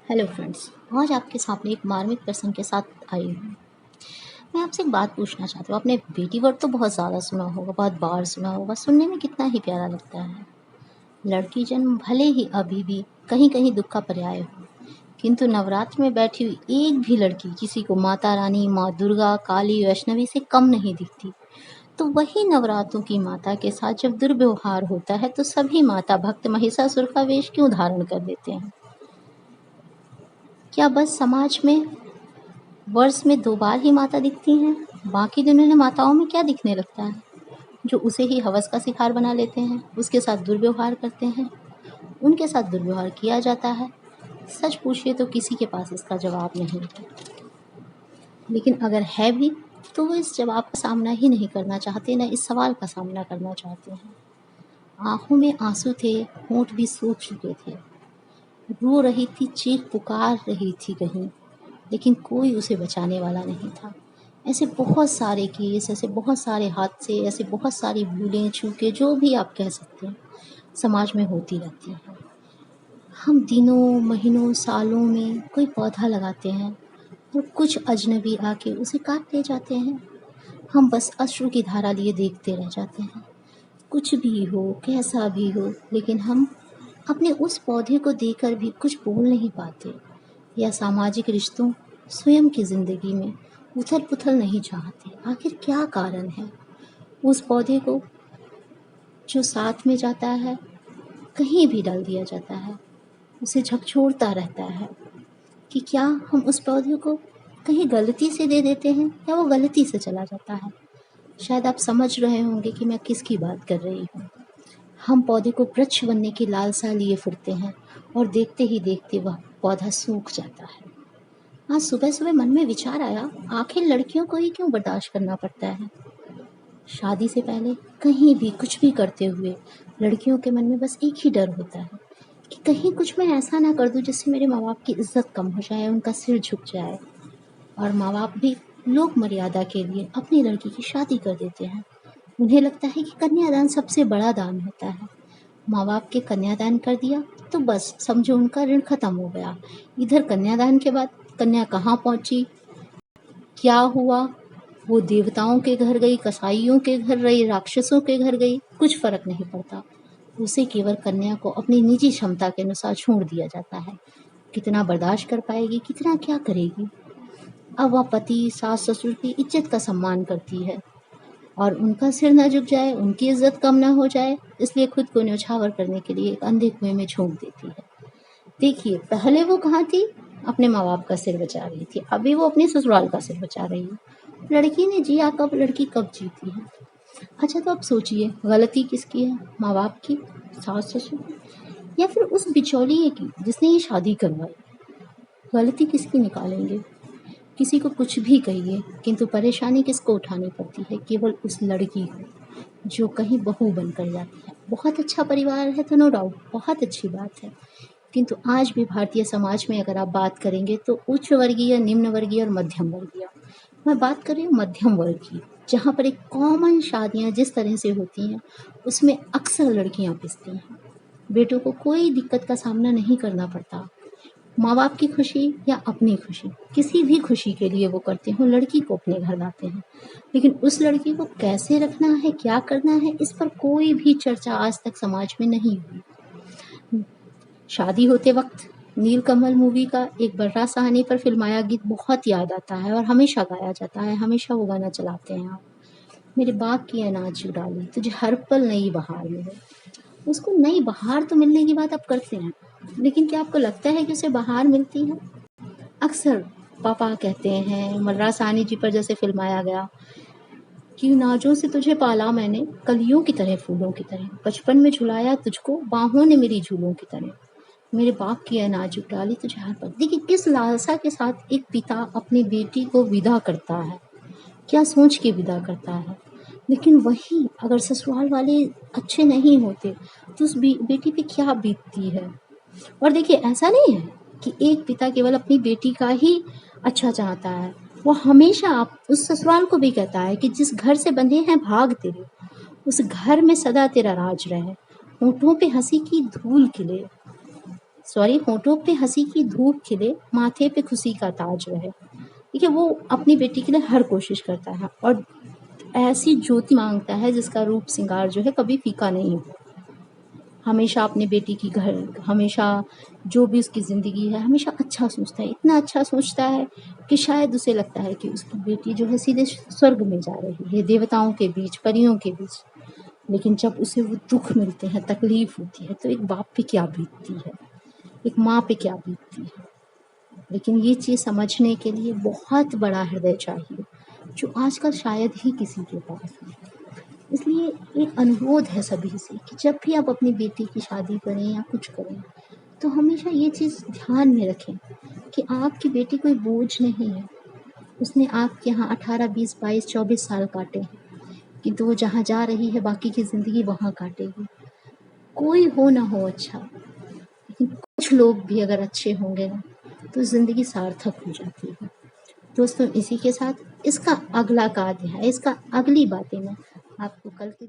Hello friends, आज आपके सामने एक मार्मिक प्रसंग के साथ आई हूँ। मैं आपसे एक बात पूछना चाहती हूँ। आपने बेटी वर्ड तो बहुत ज़्यादा सुना होगा, बहुत बार सुना होगा, सुनने में कितना ही प्यारा लगता है। लड़की जन्म भले ही अभी भी कहीं कहीं दुख का पर्याय हो, किंतु नवरात्र में बैठी हुई एक भी लड़की किसी को माता रानी, माँ दुर्गा, काली, वैष्णवी से कम नहीं दिखती। तो वही नवरात्रों की माता के साथ जब दुर्व्यवहार होता है तो सभी माता भक्त महिषासुर का वेश क्यों धारण कर लेते हैं? क्या बस समाज में वर्ष में 2 बार ही माता दिखती हैं? बाकी दिनों में माताओं में क्या दिखने लगता है? जो उसे ही हवस का शिकार बना लेते हैं, उसके साथ दुर्व्यवहार करते हैं, उनके साथ दुर्व्यवहार किया जाता है। सच पूछिए तो किसी के पास इसका जवाब नहीं है। लेकिन अगर है भी तो वो इस जवाब का सामना ही नहीं करना चाहते, ना इस सवाल का सामना करना चाहते हैं। आँखों में आँसू थे, होंठ भी सूख चुके थे। रो रही थी, चीख पुकार रही थी कहीं, लेकिन कोई उसे बचाने वाला नहीं था। ऐसे बहुत सारे केस, ऐसे बहुत सारे हादसे, ऐसे बहुत सारी भूलें चूकें जो भी आप कह सकते हैं, समाज में होती रहती हैं। हम दिनों, महीनों, सालों में कोई पौधा लगाते हैं और कुछ अजनबी आके उसे काट ले जाते हैं। हम बस अश्रु की धारा लिए देखते रह जाते हैं। कुछ भी हो, कैसा भी हो, लेकिन हम अपने उस पौधे को देखकर भी कुछ बोल नहीं पाते, या सामाजिक रिश्तों, स्वयं की जिंदगी में उथल पुथल नहीं चाहते। आखिर क्या कारण है? उस पौधे को जो साथ में जाता है कहीं भी डाल दिया जाता है, उसे झकझोरता रहता है कि क्या हम उस पौधे को कहीं गलती से दे देते हैं या वो गलती से चला जाता है। शायद आप समझ रहे होंगे कि मैं किसकी बात कर रही हूँ। हम पौधे को वृक्ष बनने की लालसा लिए फिरते हैं और देखते ही देखते वह पौधा सूख जाता है। आज सुबह सुबह मन में विचार आया, आखिर लड़कियों को ही क्यों बर्दाश्त करना पड़ता है? शादी से पहले कहीं भी कुछ भी करते हुए लड़कियों के मन में बस एक ही डर होता है कि कहीं कुछ मैं ऐसा ना कर दूं जिससे मेरे माँ बाप की इज्जत कम हो जाए, उनका सिर झुक जाए। और माँ बाप भी लोक मर्यादा के लिए अपनी लड़की की शादी कर देते हैं। उन्हें लगता है कि कन्यादान सबसे बड़ा दान होता है। माँ बाप के कन्यादान कर दिया तो बस समझो उनका ऋण खत्म हो गया। इधर कन्यादान के बाद कन्या कहाँ पहुंची, क्या हुआ, वो देवताओं के घर गई, कसाईयों के घर रही, राक्षसों के घर गई, कुछ फर्क नहीं पड़ता। उसे केवल कन्या को अपनी निजी क्षमता के अनुसार छोड़ दिया जाता है। कितना बर्दाश्त कर पाएगी, कितना क्या करेगी। अब वह पति, सास ससुर की इज्जत का सम्मान करती है और उनका सिर न झुक जाए, उनकी इज्जत कम न हो जाए, इसलिए खुद को न्यौछावर करने के लिए एक अंधे कुएं में झोंक देती है। देखिए, पहले वो कहाँ थी? अपने माँ बाप का सिर बचा रही थी, अभी वो अपने ससुराल का सिर बचा रही है। लड़की ने जिया कब, लड़की कब जीती है? अच्छा, तो अब सोचिए, गलती किसकी है? माँ बाप की, सास ससुर की, या फिर उस बिचौलिए की जिसने ये शादी करवाई? गलती किसकी निकालेंगे? किसी को कुछ भी कहिए, किंतु परेशानी किसको उठानी पड़ती है? केवल उस लड़की को जो कहीं बहू बनकर जाती है। बहुत अच्छा परिवार है तो नो डाउट, बहुत अच्छी बात है, किंतु आज भी भारतीय समाज में अगर आप बात करेंगे तो उच्च वर्गीय, निम्न वर्गीय और मध्यम वर्गीय, मैं बात कर रही हूँ मध्यम वर्ग की, जहाँ पर एक कॉमन शादियाँ जिस तरह से होती हैं उसमें अक्सर लड़कियाँ पिसती हैं। बेटों को कोई दिक्कत का सामना नहीं करना पड़ता। माँ बाप की खुशी या अपनी खुशी, किसी भी खुशी के लिए वो करते हो, लड़की को अपने घर लाते हैं। लेकिन उस लड़की को कैसे रखना है, क्या करना है, इस पर कोई भी चर्चा आज तक समाज में नहीं हुई। शादी होते वक्त नीलकमल मूवी का एक बर्रा साहनी पर फिल्माया गीत बहुत याद आता है और हमेशा गाया जाता है, हमेशा वो गाना चलाते हैं आप। मेरे बाग की अनाज डाली तुझे हर पल नई बहार मिले। उसको नई बहार तो मिलने की बात आप करते हैं, लेकिन क्या आपको लगता है कि उसे बहार मिलती है? अक्सर पापा कहते हैं, मर्रा साहनी जी पर जैसे फिल्माया गया कि नाजों से तुझे पाला मैंने, कलियों की तरह, फूलों की तरह, बचपन में झुलाया तुझको, बाहों ने मेरी झूलों की तरह, मेरे बाप की अनाज डाली तुझे हर पल। देखिए किस लालसा के साथ एक पिता अपनी बेटी को विदा करता है, क्या सोच के विदा करता है। लेकिन वही अगर ससुराल वाले अच्छे नहीं होते तो उस बेटी पे क्या बीतती है। और देखिए ऐसा नहीं है कि एक पिता केवल अपनी बेटी का ही अच्छा चाहता है, वो हमेशा आप उस ससुराल को भी कहता है कि जिस घर से बंधे हैं भाग तेरे, उस घर में सदा तेरा राज रहे, होठों पे हंसी की धूल खिले, सॉरी, होठों पे हंसी की धूप खिले, माथे पे खुशी का ताज रहे। देखिए, वो अपनी बेटी के लिए हर कोशिश करता है और ऐसी ज्योति मांगता है जिसका रूप श्रृंगार जो है कभी फीका नहीं हो। हमेशा अपनी बेटी की घर, हमेशा जो भी उसकी ज़िंदगी है, हमेशा अच्छा सोचता है, इतना अच्छा सोचता है कि शायद उसे लगता है कि उसकी बेटी जो है सीधे स्वर्ग में जा रही है, देवताओं के बीच, परियों के बीच। लेकिन जब उसे वो दुख मिलते हैं, तकलीफ होती है, तो एक बाप पे क्या बीतती है, एक माँ पे क्या बीतती है। लेकिन ये चीज़ समझने के लिए बहुत बड़ा हृदय चाहिए, जो आजकल शायद ही किसी के पास है। इसलिए एक अनुरोध है सभी से कि जब भी आप अपनी बेटी की शादी करें या कुछ करें, तो हमेशा ये चीज़ ध्यान में रखें कि आपकी बेटी कोई बोझ नहीं है। उसने आपके यहाँ 18, 20, 22, 24 साल काटे हैं, किंतु वो जहाँ जा रही है बाकी की ज़िंदगी वहाँ काटेगी। कोई हो ना हो अच्छा, लेकिन कुछ लोग भी अगर अच्छे होंगे ना, तो ज़िंदगी सार्थक हो जाती है। दोस्तों, इसी के साथ इसका अगला का अध्याय, इसका अगली बातें मैं आपको कल के